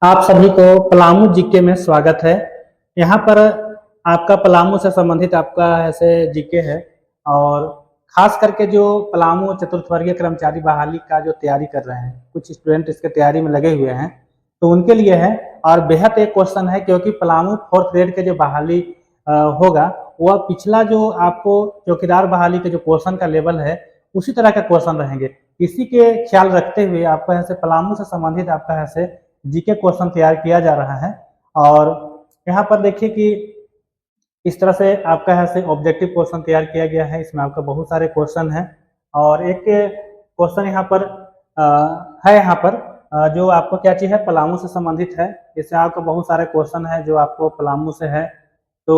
आप सभी को पलामू जीके में स्वागत है। यहाँ पर आपका पलामू से संबंधित आपका ऐसे जीके है और खास करके जो पलामू चतुर्थ वर्गीय कर्मचारी बहाली का जो तैयारी कर रहे हैं, कुछ स्टूडेंट इसके तैयारी में लगे हुए हैं, तो उनके लिए है। और बेहद एक क्वेश्चन है क्योंकि पलामू 4th ग्रेड के जो बहाली होगा वह पिछला जो आपको चौकीदार बहाली के जो क्वेश्चन का लेवल है उसी तरह का क्वेश्चन रहेंगे। इसी के ख्याल रखते हुए आपका ऐसे पलामू से संबंधित आपका ऐसे जीके क्वेश्चन तैयार किया जा रहा है। और यहाँ पर देखिए कि इस तरह से आपका है से ऑब्जेक्टिव क्वेश्चन तैयार किया गया है। इसमें आपका बहुत सारे क्वेश्चन हैं और एक क्वेश्चन यहाँ पर है यहाँ पर जो आपको क्या चीज़ है पलामू से संबंधित है। इससे आपको बहुत सारे क्वेश्चन है जो आपको पलामू से है। तो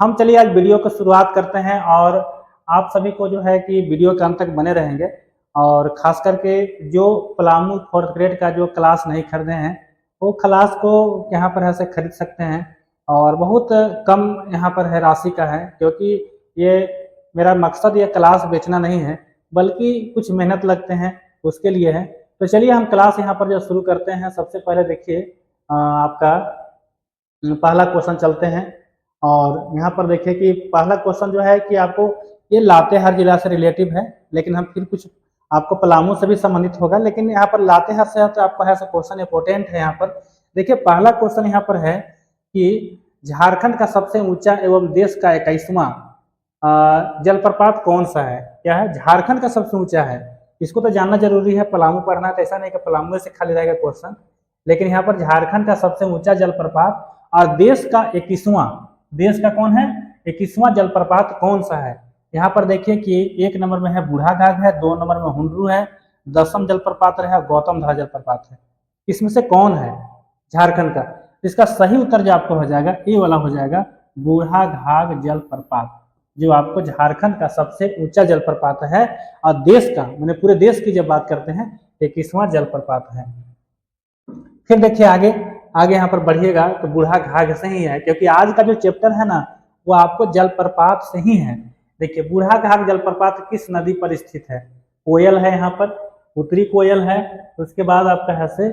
हम चलिए आज वीडियो की शुरुआत करते हैं और आप सभी को जो है कि वीडियो के अंत तक बने रहेंगे। और खास करके जो पलामू 4th ग्रेड का जो क्लास नहीं खरीदे हैं वो क्लास को यहाँ पर ऐसे खरीद सकते हैं और बहुत कम यहाँ पर है राशि का है, क्योंकि ये मेरा मकसद ये क्लास बेचना नहीं है बल्कि कुछ मेहनत लगते हैं उसके लिए है। तो चलिए हम क्लास यहाँ पर जो शुरू करते हैं। सबसे पहले देखिए आपका पहला क्वेश्चन चलते हैं और यहाँ पर देखिए कि पहला क्वेश्चन जो है कि आपको ये लातेहार जिला से रिलेटिव है, लेकिन हम फिर कुछ आपको पलामू से भी संबंधित होगा, लेकिन यहाँ पर लातेहार से तो आपको ऐसा क्वेश्चन इंपोर्टेंट है। यहाँ पर देखिए पहला क्वेश्चन यहाँ पर है कि झारखंड का सबसे ऊंचा एवं देश का 21वां जलप्रपात कौन सा है। क्या है? झारखंड का सबसे ऊंचा है। इसको तो जानना जरूरी है, पलामू पढ़ना तो ऐसा नहीं कि पलामू से खाली रहेगा क्वेश्चन, लेकिन यहाँ पर झारखंड का सबसे ऊंचा जलप्रपात और देश का 21वां, देश का कौन है 21वां जलप्रपात कौन सा है। यहाँ पर देखिए कि 1 नंबर में है बूढ़ा घाघ है, 2 नंबर में हुंडरू है, 10वां जलप्रपात है गौतम धारा जलप्रपात है। इसमें से कौन है झारखंड का? इसका सही उत्तर जो आपको हो जाएगा ए वाला हो जाएगा, बूढ़ा घाघ जलप्रपात, जो आपको झारखंड का सबसे ऊंचा जलप्रपात है और देश का मैंने पूरे देश की जब बात करते हैं 21वां जलप्रपात है। फिर देखिए आगे आगे यहाँ पर बढ़िएगा तो बूढ़ा घाघ से ही है, क्योंकि आज का जो चैप्टर है ना वो आपको जलप्रपात से ही है। देखिए बूढ़ा घाघ जलप्रपात किस नदी पर स्थित है? कोयल है यहाँ पर, उत्तरी कोयल है, उसके बाद आपका है से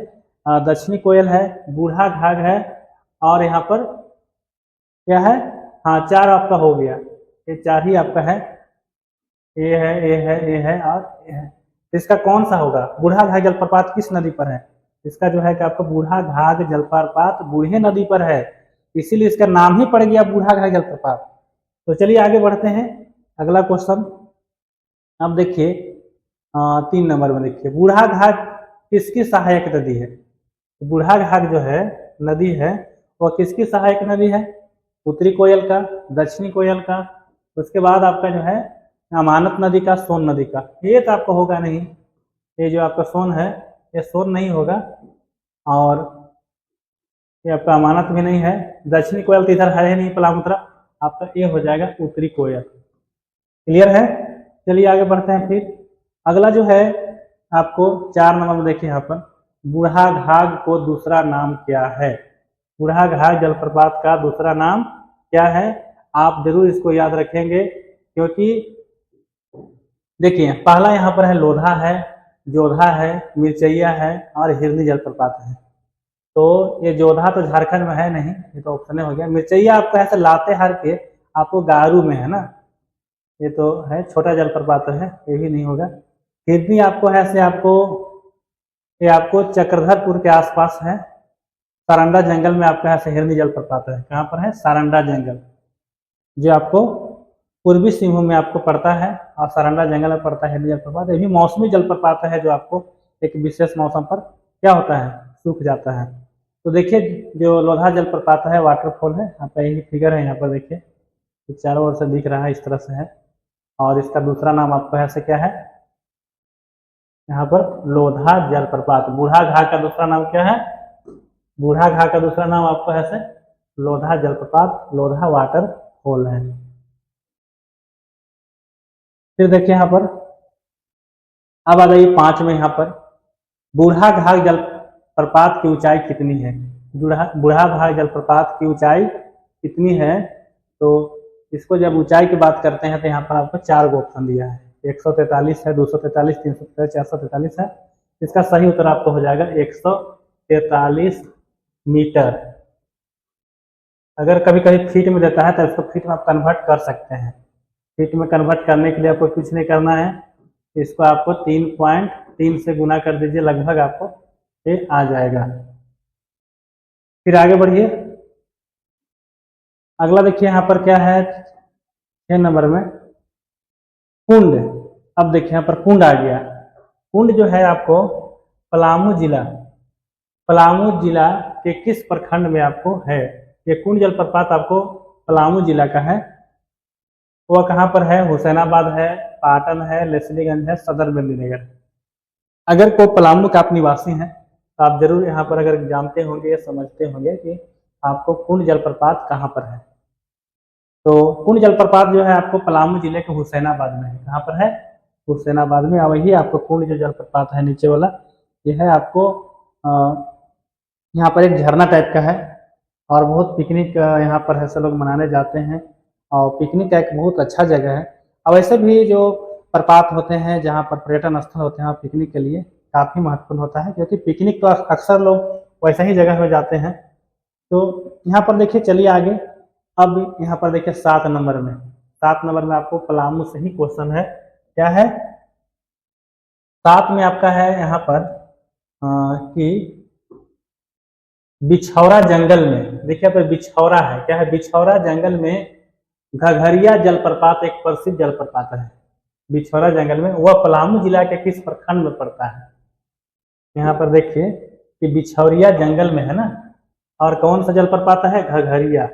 दक्षिणी कोयल है, बूढ़ा घाघ है और यहाँ पर क्या है, हाँ 4 आपका हो गया, ये 4 ही आपका है। ए है, ए है, ए है और ए है। इसका कौन सा होगा? बूढ़ा घाघ जलप्रपात किस नदी पर है? इसका जो है कि आपका बूढ़ा घाघ जलप्रपात बूढ़े नदी पर है, इसीलिए इसका नाम ही पड़ गया बूढ़ा घाघ जलप्रपात। तो चलिए आगे बढ़ते हैं। अगला क्वेश्चन अब देखिए 3 नंबर में देखिए बूढ़ा घाघ किसकी सहायक नदी है? बूढ़ा घाघ जो है नदी है वह किसकी सहायक नदी है? उत्तरी कोयल का, दक्षिणी कोयल का, उसके बाद आपका जो है अमानत नदी का, सोन नदी का। ये तो आपको होगा नहीं, ये जो आपका सोन है ये सोन नहीं होगा और ये आपका अमानत भी नहीं है। दक्षिणी कोयल तो इधर है नहीं पलामू तरफ, आपका ये हो जाएगा उत्तरी कोयल। क्लियर है? चलिए आगे बढ़ते हैं। फिर अगला जो है आपको 4 नंबर में देखिए यहाँ पर बूढ़ा घाघ को दूसरा नाम क्या है? बूढ़ा घाघ जलप्रपात का दूसरा नाम क्या है? आप जरूर इसको याद रखेंगे, क्योंकि देखिए पहला यहाँ पर है लोधा है, जोधा है, मिर्चैया है और हिरनी जलप्रपात है। तो ये जोधा तो झारखंड में है नहीं, ये तो ऑप्शन हो गया। मिर्चैया आपका ऐसे लातेहार के आपको गारू में है ना, ये तो है छोटा जलप्रपात है, ये भी नहीं होगा। हिरनी आपको है से आपको ये आपको चक्रधरपुर के आसपास है, सारंडा जंगल में आपका है से हिरनी जलप्रपात है। कहाँ पर है? सारंडा जंगल, जो आपको पूर्वी सिंहभूम में आपको पड़ता है और सारंडा जंगल में पड़ता है हिरनी जलप्रपात। ये भी मौसमी जलप्रपात है जो आपको एक विशेष मौसम पर क्या होता है, सूख जाता है। तो देखिए जो लोधा जलप्रपात है वाटरफॉल है, आपका यही फिगर है यहाँ पर देखिए, तो चारों ओर से दिख रहा है इस तरह से है। और इसका दूसरा नाम आपको ऐसे क्या है यहाँ पर लोधा जलप्रपात। बूढ़ा घाघ का दूसरा नाम क्या है? बूढ़ा घाघ का दूसरा नाम आपको ऐसे लोधा जलप्रपात, लोधा वाटरफॉल है। फिर देखिए यहाँ पर अब आ जाइए 5 में, यहाँ पर बूढ़ा घाघ जलप्रपात की ऊंचाई कितनी है? बूढ़ा घाघ जलप्रपात की ऊंचाई कितनी है? तो इसको जब ऊंचाई की बात करते हैं तो यहाँ पर आपको 4 गो ऑप्शन दिया है, 143 है, 243, 343, 443 है। इसका सही उत्तर आपको हो जाएगा 143 मीटर। अगर कभी कभी फीट में देता है तो इसको फीट में आप कन्वर्ट कर सकते हैं। फीट में कन्वर्ट करने के लिए आपको कुछ नहीं करना है, इसको आपको 3.3 से गुना कर दीजिए, लगभग आपको ये आ जाएगा। फिर आगे बढ़िए, अगला देखिए यहाँ पर क्या है 6 नंबर में कुंड। अब देखिए यहाँ पर कुंड आ गया। कुंड जो है आपको पलामू जिला के किस प्रखंड में आपको है? ये कुंड जलप्रपात आपको पलामू जिला का है। वह कहाँ पर है? हुसैनाबाद है, पाटन है, लेस्लीगंज है, सदर में मिलेगा। अगर कोई पलामू का आप निवासी हैं तो आप जरूर यहाँ पर अगर जानते होंगे या समझते होंगे कि आपको कुंड जलप्रपात कहाँ पर है। तो कुंड जलप्रपात जो है आपको पलामू जिले के हुसैनाबाद में है। कहाँ पर है? हुसैनाबाद में। वही आपको कुंड जो जलप्रपात है नीचे वाला, यह है आपको यहाँ पर एक झरना टाइप का है और बहुत पिकनिक यहाँ पर ऐसे लोग मनाने जाते हैं और पिकनिक का एक बहुत अच्छा जगह है। अब ऐसे भी जो प्रपात होते हैं जहाँ पर पर्यटन स्थल होते हैं पिकनिक के लिए काफ़ी महत्वपूर्ण होता है, क्योंकि पिकनिक तो अक्सर लोग वैसे ही जगह में जाते हैं। तो यहाँ पर देखिए, चलिए आगे। अब यहाँ पर देखिए 7 नंबर में आपको पलामू से ही क्वेश्चन है। क्या है? 7 में आपका है यहाँ पर कि बिछौरा जंगल में, देखिए यहाँ पर बिछौरा है। क्या है? बिछौरा जंगल में घघरिया जलप्रपात एक प्रसिद्ध जलप्रपात है। बिछौरा जंगल में, वह पलामू जिला के किस प्रखंड में पड़ता है? यहाँ पर देखिए कि बिछौरिया जंगल में है ना, और कौन सा जलप्रपात है? घघरिया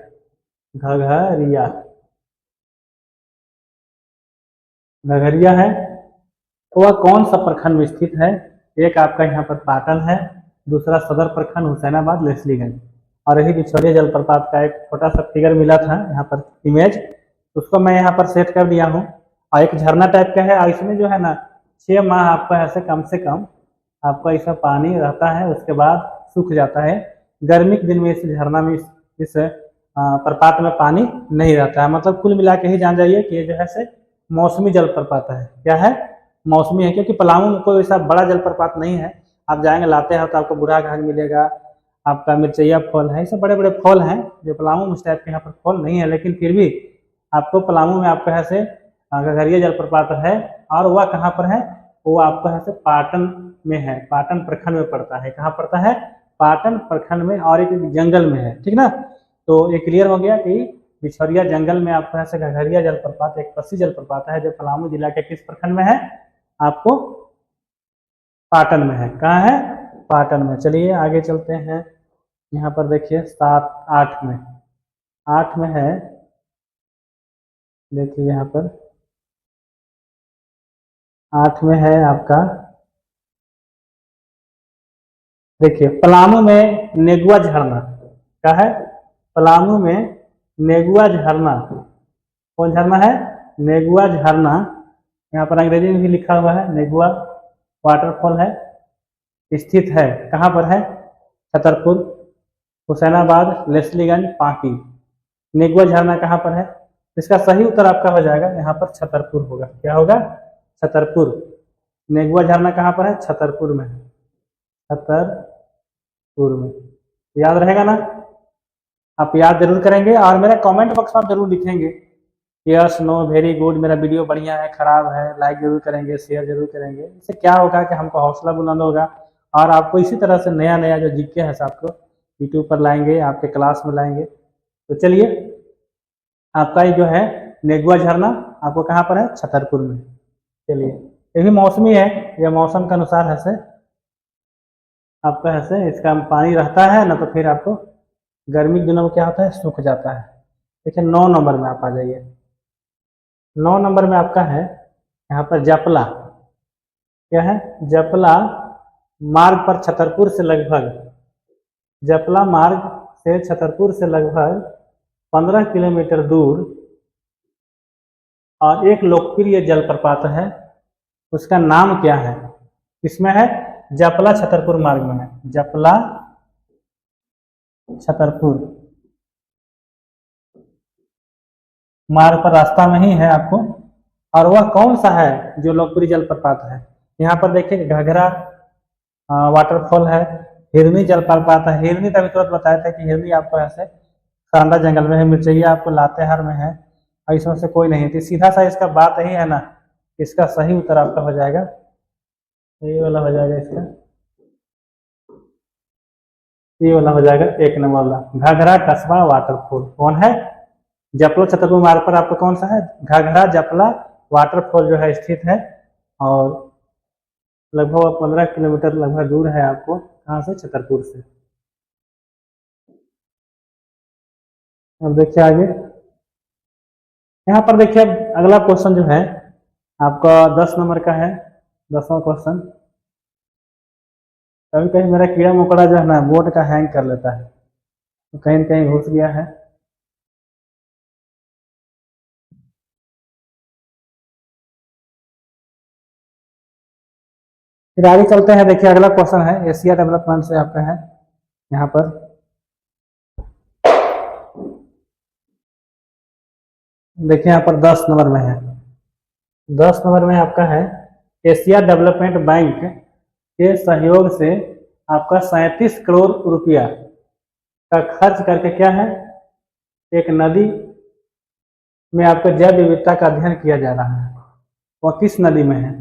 है। तो वह कौन सा प्रखंड में स्थित है? एक आपका यहाँ पर पाटन है, दूसरा सदर प्रखंड हुसैनाबाद, लेस्लीगंज। और यही बिछौरिया जलप्रपात का एक छोटा सा फिगर मिला था यहाँ पर इमेज, उसको मैं यहाँ पर सेट कर दिया हूँ। और एक झरना टाइप का है और इसमें जो है ना 6 माह आपका ऐसे कम से कम आपका इसमें पानी रहता है, उसके बाद सूख जाता है। गर्मी के दिन में इस झरना में इस प्रपात में पानी नहीं रहता है। मतलब कुल मिला के ही जान जाइए कि ये जो है से मौसमी जलप्रपात है। क्या है? मौसमी है, क्योंकि पलामू में कोई ऐसा बड़ा जलप्रपात नहीं है। आप जाएंगे लाते हैं तो आपको बूढ़ा घाट मिलेगा, आपका मिर्चैया फॉल है, ऐसे बड़े बड़े फॉल हैं जो पलामू में उस टाइप के यहाँ पर फॉल नहीं है। लेकिन फिर भी आपको पलामू में आपको यहाँ से घघरिया जलप्रपात है। और वह कहाँ पर है? वो आपको यहाँ से पाटन में है, पाटन प्रखंड में पड़ता है। कहाँ पड़ता है? पाटन प्रखंड में, और एक जंगल में है। ठीक ना? तो ये क्लियर हो गया कि बिछौरिया जंगल में आपको यहाँ से घघरिया जलप्रपात एक प्रसिद्ध जलप्रपात है जो पलामू जिला के किस प्रखंड में है? आपको पाटन में है। कहाँ है? पाटन में। चलिए आगे चलते हैं। यहाँ पर देखिए 8 में है, देखिए यहाँ पर 8 में है आपका, देखिए पलामू में नेगुआ झरना। क्या है? पलामू में नेगुआ झरना। कौन झरना है? नेगुआ झरना। यहाँ पर अंग्रेजी में भी लिखा हुआ है, नेगुआ वाटरफॉल है, स्थित है। कहाँ पर है? छतरपुर, हुसैनाबाद, लेस्लीगंज, पांकी। नेगुआ झरना कहाँ पर है? इसका सही उत्तर आपका हो जाएगा यहाँ पर छतरपुर होगा। क्या होगा? छतरपुर। नेगुआ झरना कहाँ पर है? छतरपुर में है। छतरपुर में। याद रहेगा ना? आप याद जरूर करेंगे और मेरा कमेंट बॉक्स में आप जरूर लिखेंगे यस, नो, वेरी गुड, मेरा वीडियो बढ़िया है, खराब है। लाइक जरूर करेंगे, शेयर जरूर करेंगे। इससे क्या होगा कि हमको हौसला बुलंद होगा और आपको इसी तरह से नया नया जो जीके है आपको यूट्यूब पर लाएंगे, आपके क्लास में लाएंगे। तो चलिए, आपका ये जो है नेगुआ झरना आपको कहाँ पर है? छतरपुर में। चलिए, ये भी मौसमी है, यह मौसम के अनुसार है से आपका ऐसे इसका पानी रहता है ना, तो फिर आपको गर्मी के दिनों में क्या होता है? सूख जाता है। देखिए 9 नंबर में आप आ जाइए। 9 नंबर में आपका है यहाँ पर जपला। क्या है? जपला मार्ग पर छतरपुर से लगभग, जपला मार्ग से छतरपुर से लगभग 15 किलोमीटर दूर और एक लोकप्रिय जलप्रपात है। उसका नाम क्या है? इसमें है जपला छतरपुर मार्ग में है, जपला छतरपुर मार्ग पर रास्ता में ही है आपको। और वह कौन सा है जो लोकप्रिय जलप्रपात है? यहाँ पर देखिए घघरा वाटरफॉल है, हिरनी चल पा पाता है। हिरनी तभी तुरंत बताया था कि हिरनी आपको ऐसे सांडा जंगल में है, मिर्चैया आपको लातेहार में है, और इसमें से कोई नहीं थी। सीधा सा इसका बात यही है ना, इसका सही उत्तर आपका हो जाएगा, ये वाला हो जाएगा इसका, ये वाला हो जाएगा 1 नंबर वाला, घाघरा कस्बा वाटरफॉल। कौन है? जपला छतरपुर मार्ग पर आपको कौन सा है? घाघरा जपला वाटरफॉल जो है स्थित है, और लगभग 15 किलोमीटर लगभग दूर है आपको, कहाँ से? छतरपुर से। अब देखिए आगे, यहाँ पर देखिए अगला क्वेश्चन जो है आपका 10 नंबर का है, 10वां क्वेश्चन। कभी कभी मेरा कीड़ा मकोड़ा जो है ना बोर्ड का हैंग कर लेता है, तो कहीं न कहीं घुस गया है। फिर आगे चलते हैं। देखिए अगला क्वेश्चन है एशिया डेवलपमेंट से आपका है, यहाँ पर देखिए, यहाँ पर 10 नंबर में है, 10 नंबर में आपका है एशिया डेवलपमेंट बैंक के सहयोग से आपका 37 करोड़ रुपया का खर्च करके क्या है, एक नदी में आपका जैव विविधता का अध्ययन किया जा रहा है। वह किस नदी में है?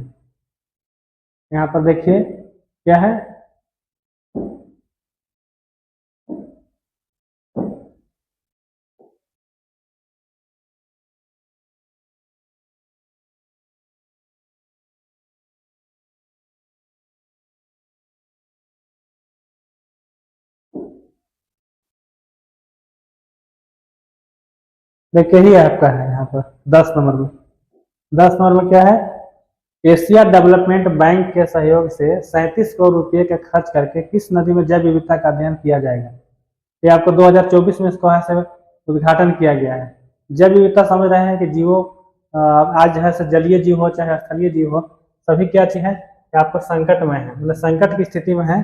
यहाँ पर देखिए क्या है, देखिए ही आपका है यहाँ पर 10 नंबर में। 10 नंबर में क्या है, एशिया डेवलपमेंट बैंक के सहयोग से 37 करोड़ रुपए का खर्च करके किस नदी में जैव विविधता का अध्ययन किया जाएगा? ये आपको 2024 में इसको ऐसे उद्घाटन किया गया है। जैव विविधता समझ रहे हैं कि जीवों, आज है से जलीय जीव हो चाहे स्थलीय जीव हो, सभी क्या चीज है कि आपको संकट में है, मतलब संकट की स्थिति में है,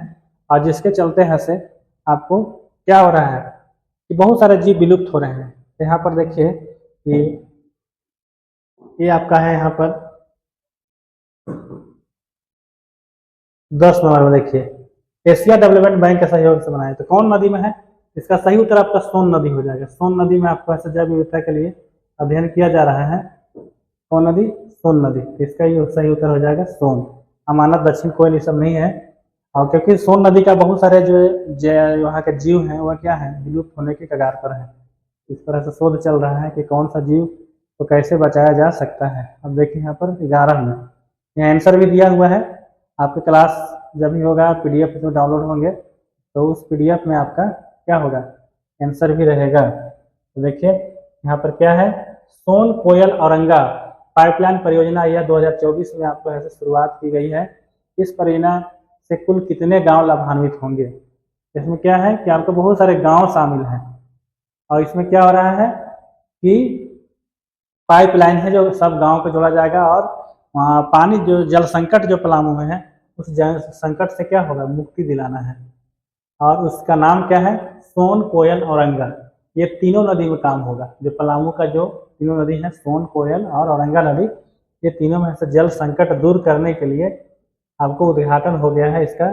और जिसके चलते है से आपको क्या हो रहा है कि बहुत सारे जीव विलुप्त हो रहे हैं। यहाँ पर देखिए कि ये आपका है यहाँ पर 10 नंबर में देखिए एशिया डेवलपमेंट बैंक के सहयोग से बनाया, तो कौन नदी में है? इसका सही उत्तर आपका सोन नदी हो जाएगा। सोन नदी में आपको ऐसे जैव विविधता के लिए अध्ययन किया जा रहा है। कौन नदी? सोन नदी। इसका ये सही उत्तर हो जाएगा सोन। अमानत, दक्षिण कोयल ये सब नहीं है, और क्योंकि सोन नदी का बहुत सारे जो वहाँ के जीव हैं वह क्या है, विलुप्त होने के कगार पर है। इस तरह से शोध चल रहा है कि कौन सा जीव को कैसे बचाया जा सकता है। अब देखिए यहाँ पर 11 में यहाँ आंसर भी दिया हुआ है। आपके क्लास जब भी होगा PDF जो डाउनलोड होंगे तो उस PDF में आपका क्या होगा, आंसर भी रहेगा। तो देखिए यहाँ पर क्या है, सोन कोयल औरंगा पाइपलाइन परियोजना यह 2024 में आपको ऐसे शुरुआत की गई है। इस परियोजना से कुल कितने गांव लाभान्वित होंगे? इसमें क्या है कि आपको बहुत सारे गांव शामिल हैं, और इसमें क्या हो रहा है कि पाइपलाइन है जो सब गांव को जोड़ा जाएगा, और वहाँ पानी जो जल संकट जो पलामू में है उस जल संकट से क्या होगा, मुक्ति दिलाना है। और उसका नाम क्या है, सोन कोयल औरंगा। ये तीनों नदी में काम होगा। जो पलामू का जो तीनों नदी है, सोन कोयल और औरंगा नदी, ये तीनों में से जल संकट दूर करने के लिए आपको उद्घाटन हो गया है इसका,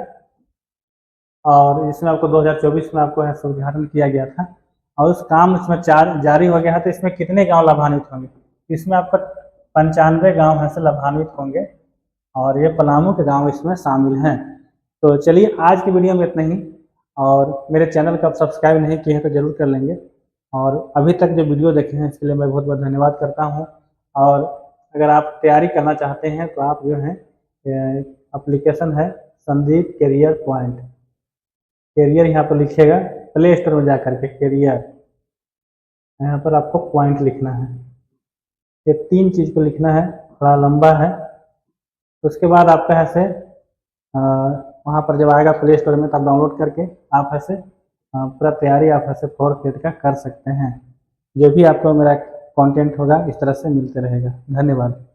और इसमें आपको 2024 में आपको ऐसा उद्घाटन किया गया था, और उस काम इसमें जारी हो गया है। तो इसमें कितने गांव लाभान्वित होंगे? इसमें आपका 95 गांव ऐसे लाभान्वित होंगे, और ये पलामू के गांव इसमें शामिल हैं। तो चलिए आज की वीडियो में इतना ही, और मेरे चैनल को आप सब्सक्राइब नहीं किए हैं तो जरूर कर लेंगे, और अभी तक जो वीडियो देखे हैं इसके लिए मैं बहुत बहुत धन्यवाद करता हूँ। और अगर आप तैयारी करना चाहते हैं तो आप जो है एप्लीकेशन है संदीप कैरियर पॉइंट, कैरियर यहाँ पर लिखिएगा, प्ले स्टोर में जा करके कैरियर, यहाँ पर आपको पॉइंट लिखना है। ये 3 चीज़ को लिखना है, थोड़ा लंबा है। उसके बाद आपका ऐसे वहाँ पर जब आएगा प्ले स्टोर में तब डाउनलोड करके आप ऐसे पूरा तैयारी आप ऐसे 4th ग्रेड का कर सकते हैं। जो भी आपको मेरा कंटेंट होगा इस तरह से मिलते रहेगा। धन्यवाद।